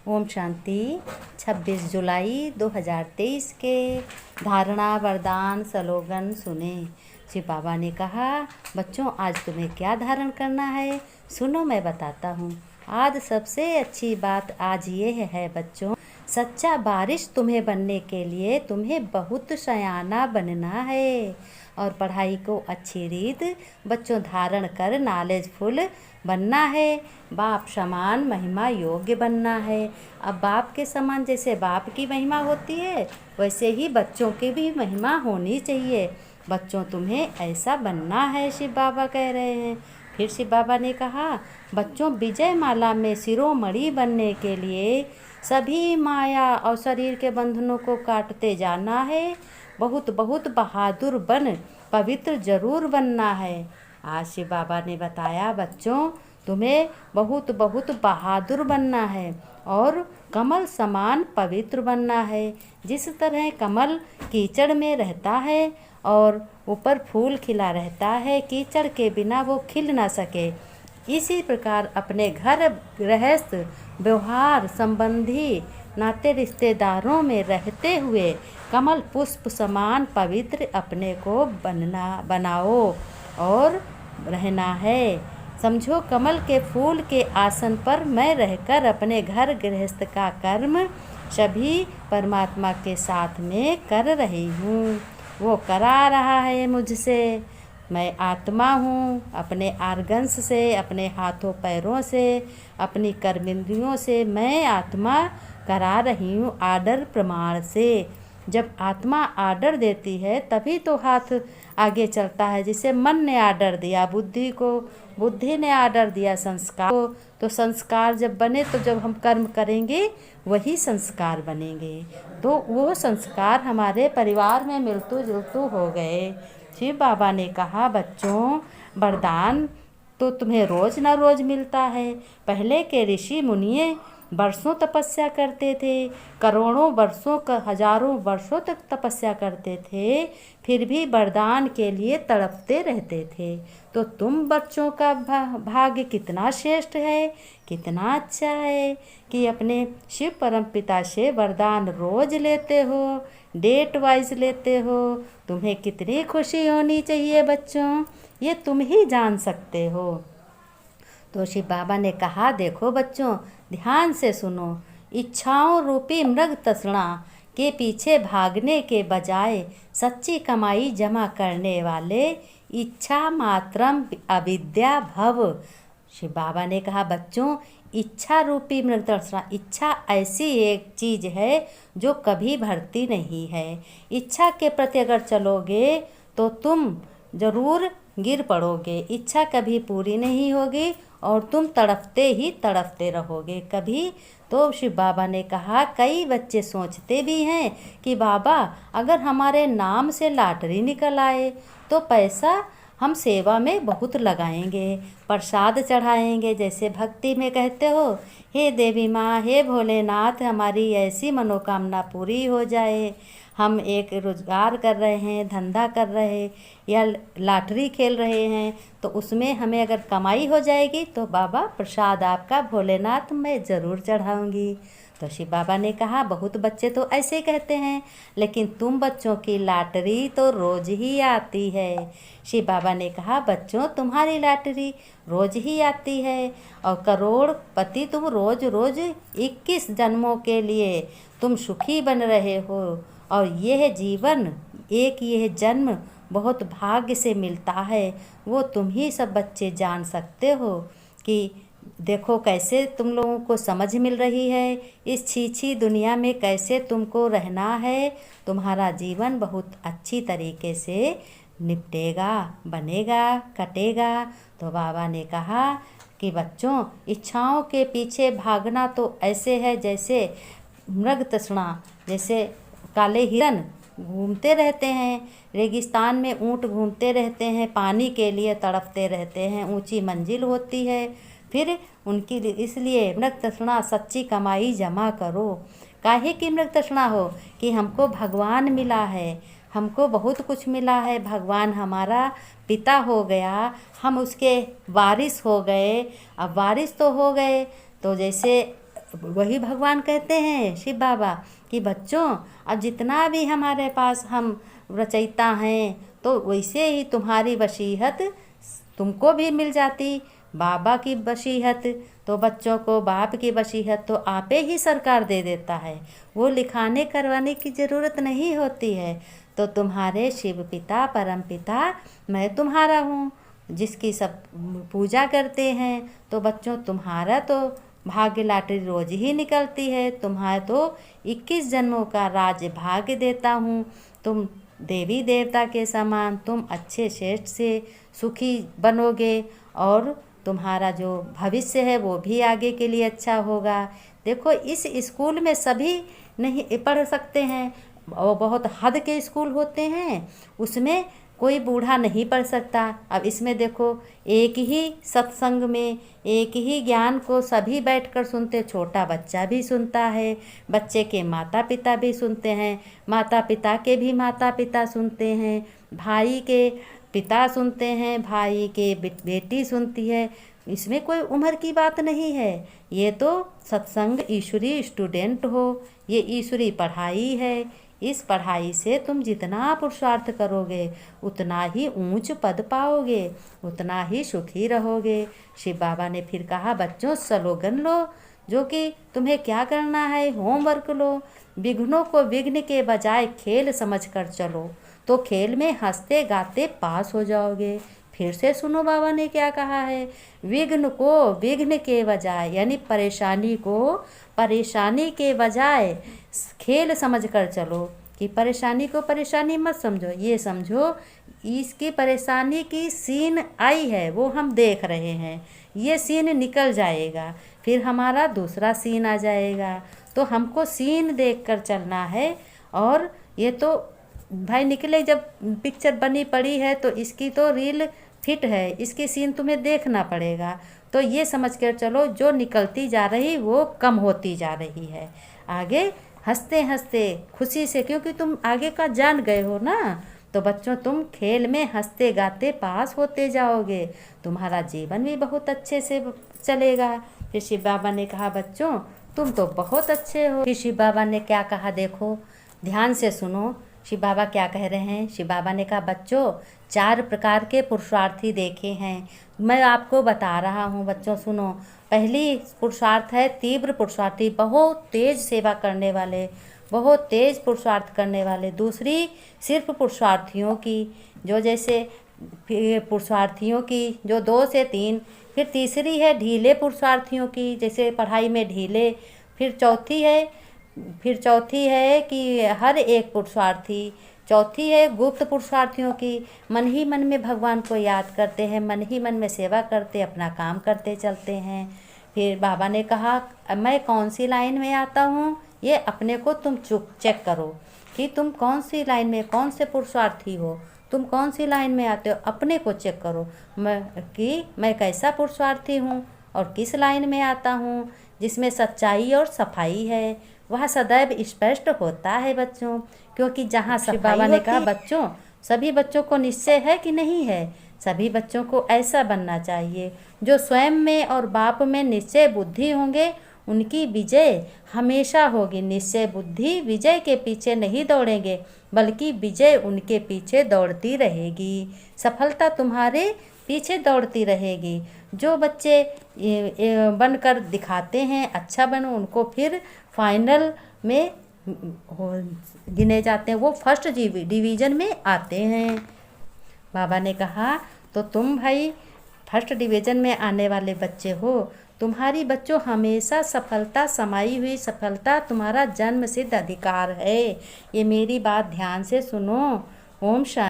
ओम शांति। 26 जुलाई 2023 के धारणा वरदान स्लोगन सुने। शिव बाबा ने कहा, बच्चों आज तुम्हें क्या धारण करना है, सुनो मैं बताता हूँ। आज सबसे अच्छी बात आज ये है बच्चों, सच्चा बारिश तुम्हें बनने के लिए तुम्हें बहुत सयाना बनना है और पढ़ाई को अच्छी रीत बच्चों धारण कर नॉलेजफुल बनना है। बाप समान महिमा योग्य बनना है। अब बाप के समान जैसे बाप की महिमा होती है वैसे ही बच्चों की भी महिमा होनी चाहिए। बच्चों तुम्हें ऐसा बनना है, शिव बाबा कह रहे हैं। फिर शिव बाबा ने कहा, बच्चों विजय माला में शिरोमणि बनने के लिए सभी माया और शरीर के बंधनों को काटते जाना है। बहुत बहुत बहादुर बन पवित्र जरूर बनना है। आज शिव बाबा ने बताया, बच्चों तुम्हें बहुत बहुत बहादुर बनना है और कमल समान पवित्र बनना है। जिस तरह कमल कीचड़ में रहता है और ऊपर फूल खिला रहता है, कीचड़ के बिना वो खिल ना सके, इसी प्रकार अपने घर गृहस्थ व्यवहार संबंधी नाते रिश्तेदारों में रहते हुए कमल पुष्प समान पवित्र अपने को बनाओ और रहना है। समझो, कमल के फूल के आसन पर मैं रहकर अपने घर गृहस्थ का कर्म सभी परमात्मा के साथ में कर रही हूँ। वो करा रहा है मुझसे। मैं आत्मा हूँ। अपने आर्गन्स से, अपने हाथों पैरों से, अपनी कर्मेंद्रियों से मैं आत्मा करा रही हूँ आर्डर प्रमाण से। जब आत्मा आर्डर देती है तभी तो हाथ आगे चलता है। जिसे मन ने आर्डर दिया बुद्धि को, बुद्धि ने आर्डर दिया संस्कार को, तो संस्कार जब बने तो जब हम कर्म करेंगे वही संस्कार बनेंगे। तो वो संस्कार हमारे परिवार में मिलतू जुलतू हो गए। शिव बाबा ने कहा, बच्चों वरदान तो तुम्हें रोज़ ना रोज़ मिलता है। पहले के ऋषि मुनिये वर्षों तपस्या करते थे, करोड़ों वर्षों का हजारों वर्षों तक तपस्या करते थे, फिर भी वरदान के लिए तड़पते रहते थे। तो तुम बच्चों का भाग्य कितना श्रेष्ठ है, कितना अच्छा है कि अपने शिव परम पिता से वरदान रोज लेते हो, डेट वाइज लेते हो। तुम्हें कितनी खुशी होनी चाहिए बच्चों, ये तुम ही जान सकते हो। तो शिव बाबा ने कहा, देखो बच्चों ध्यान से सुनो, इच्छाओं रूपी मृग तृष्णा के पीछे भागने के बजाय सच्ची कमाई जमा करने वाले इच्छा मात्रम अविद्या भव। शिव बाबा ने कहा, बच्चों इच्छा रूपी मृग तृष्णा, इच्छा ऐसी एक चीज़ है जो कभी भरती नहीं है। इच्छा के प्रति अगर चलोगे तो तुम जरूर गिर पड़ोगे। इच्छा कभी पूरी नहीं होगी और तुम तड़पते ही तड़पते रहोगे कभी। तो शिव बाबा ने कहा, कई बच्चे सोचते भी हैं कि बाबा अगर हमारे नाम से लॉटरी निकल आए तो पैसा हम सेवा में बहुत लगाएंगे, प्रसाद चढ़ाएंगे। जैसे भक्ति में कहते हो, हे देवी माँ, हे भोलेनाथ, हमारी ऐसी मनोकामना पूरी हो जाए। हम एक रोज़गार कर रहे हैं, धंधा कर रहे हैं या लॉटरी खेल रहे हैं, तो उसमें हमें अगर कमाई हो जाएगी तो बाबा प्रसाद आपका भोलेनाथ मैं ज़रूर चढ़ाऊँगी। तो शिव बाबा ने कहा, बहुत बच्चे तो ऐसे कहते हैं, लेकिन तुम बच्चों की लॉटरी तो रोज़ ही आती है। शिव बाबा ने कहा, बच्चों तुम्हारी लॉटरी रोज़ ही आती है और करोड़पति तुम रोज़ रोज़ 21 जन्मों के लिए तुम सुखी बन रहे हो। और यह जीवन, एक यह जन्म बहुत भाग्य से मिलता है। वो तुम ही सब बच्चे जान सकते हो कि देखो कैसे तुम लोगों को समझ मिल रही है। इस छीछी दुनिया में कैसे तुमको रहना है। तुम्हारा जीवन बहुत अच्छी तरीके से निपटेगा, बनेगा, कटेगा। तो बाबा ने कहा कि बच्चों इच्छाओं के पीछे भागना तो ऐसे है जैसे मृग तृष्णा, जैसे काले हिरन घूमते रहते हैं, रेगिस्तान में ऊंट घूमते रहते हैं, पानी के लिए तड़पते रहते हैं। ऊंची मंजिल होती है, फिर उनकी इसलिए मृग तृष्णा सच्ची कमाई जमा करो। काहे की मृग तृष्णा हो कि हमको भगवान मिला है, हमको बहुत कुछ मिला है। भगवान हमारा पिता हो गया, हम उसके वारिस हो गए। अब वारिस तो हो गए तो जैसे वही भगवान कहते हैं शिव बाबा कि बच्चों अब जितना भी हमारे पास हम रचयिता हैं तो वैसे ही तुम्हारी वसीयत तुमको भी मिल जाती। बाबा की वसीयत तो बच्चों को, बाप की वसीयत तो आपे ही सरकार दे देता है, वो लिखाने करवाने की ज़रूरत नहीं होती है। तो तुम्हारे शिव पिता परम पिता मैं तुम्हारा हूँ, जिसकी सब पूजा करते हैं। तो बच्चों तुम्हारा तो भाग्य लॉटरी रोज ही निकलती है, तुम्हारा तो 21 जन्मों का राज्य भाग्य देता हूँ। तुम देवी देवता के समान, तुम अच्छे श्रेष्ठ से सुखी बनोगे और तुम्हारा जो भविष्य है वो भी आगे के लिए अच्छा होगा। देखो इस स्कूल में सभी नहीं पढ़ सकते हैं, और बहुत हद के स्कूल होते हैं उसमें कोई बूढ़ा नहीं पढ़ सकता। अब इसमें देखो एक ही सत्संग में एक ही ज्ञान को सभी बैठकर सुनते, छोटा बच्चा भी सुनता है, बच्चे के माता पिता भी सुनते हैं, माता पिता के भी माता पिता सुनते हैं, भाई के पिता सुनते हैं, भाई के बेटी सुनती है। इसमें कोई उम्र की बात नहीं है। ये तो सत्संग ईश्वरी स्टूडेंट हो, ये ईश्वरी पढ़ाई है। इस पढ़ाई से तुम जितना पुरुषार्थ करोगे उतना ही ऊंच पद पाओगे, उतना ही सुखी रहोगे। शिव बाबा ने फिर कहा बच्चों स्लोगन लो, जो कि तुम्हें क्या करना है, होमवर्क लो। विघ्नों को विघ्न के बजाय खेल समझकर चलो, तो खेल में हंसते गाते पास हो जाओगे। फिर से सुनो बाबा ने क्या कहा है, विघ्न को विघ्न के बजाय यानी परेशानी को परेशानी के बजाय खेल समझकर चलो। कि परेशानी को परेशानी मत समझो, ये समझो इसकी परेशानी की सीन आई है वो हम देख रहे हैं, ये सीन निकल जाएगा फिर हमारा दूसरा सीन आ जाएगा। तो हमको सीन देखकर चलना है। और ये तो भाई निकले, जब पिक्चर बनी पड़ी है तो इसकी तो रील फिट है, इसकी सीन तुम्हें देखना पड़ेगा। तो ये समझ कर चलो जो निकलती जा रही वो कम होती जा रही है। आगे हंसते हंसते खुशी से, क्योंकि तुम आगे का जान गए हो ना, तो बच्चों तुम खेल में हंसते गाते पास होते जाओगे, तुम्हारा जीवन भी बहुत अच्छे से चलेगा। फिर शिव बाबा ने कहा बच्चों तुम तो बहुत अच्छे हो। फिर शिव बाबा ने क्या कहा देखो, ध्यान से सुनो शिव बाबा क्या कह रहे हैं। शिव बाबा ने कहा बच्चों 4 प्रकार के पुरुषार्थी देखे हैं, मैं आपको बता रहा हूँ बच्चों सुनो। पहली पुरुषार्थ है तीव्र पुरुषार्थी, बहुत तेज सेवा करने वाले, बहुत तेज पुरुषार्थ करने वाले। दूसरी सिर्फ पुरुषार्थियों की, जो जैसे पुरुषार्थियों की जो 2 से 3। फिर तीसरी है ढीले पुरुषार्थियों की, जैसे पढ़ाई में ढीले। फिर चौथी है कि हर एक पुरुषार्थी। चौथी है गुप्त पुरुषार्थियों की, मन ही मन में भगवान को याद करते हैं, मन ही मन में सेवा करते, अपना काम करते चलते हैं। फिर बाबा ने कहा मैं कौन सी लाइन में आता हूँ, ये अपने को तुम चेक करो कि तुम कौन सी लाइन में, कौन से पुरुषार्थी हो, तुम कौन सी लाइन में आते हो, अपने को चेक करो मैं कैसा पुरुषार्थी हूँ और किस लाइन में आता हूँ। जिसमें सच्चाई और सफाई है वह सदैव स्पष्ट होता है बच्चों, क्योंकि जहाँ सफाई बाबा ने कहा बच्चों सभी बच्चों को निश्चय है कि नहीं है, सभी बच्चों को ऐसा बनना चाहिए जो स्वयं में और बाप में निश्चय बुद्धि होंगे, उनकी विजय हमेशा होगी। निश्चय बुद्धि विजय के पीछे नहीं दौड़ेंगे, बल्कि विजय उनके पीछे दौड़ती रहेगी, सफलता तुम्हारे पीछे दौड़ती रहेगी। जो बच्चे बनकर दिखाते हैं अच्छा बनो, उनको फिर फाइनल में गिने जाते हैं, वो फर्स्ट डिवीज़न में आते हैं। बाबा ने कहा तो तुम भाई फर्स्ट डिवीज़न में आने वाले बच्चे हो, तुम्हारी बच्चों हमेशा सफलता समाई हुई सफलता तुम्हारा जन्म सिद्ध अधिकार है। ये मेरी बात ध्यान से सुनो। ओम शांति।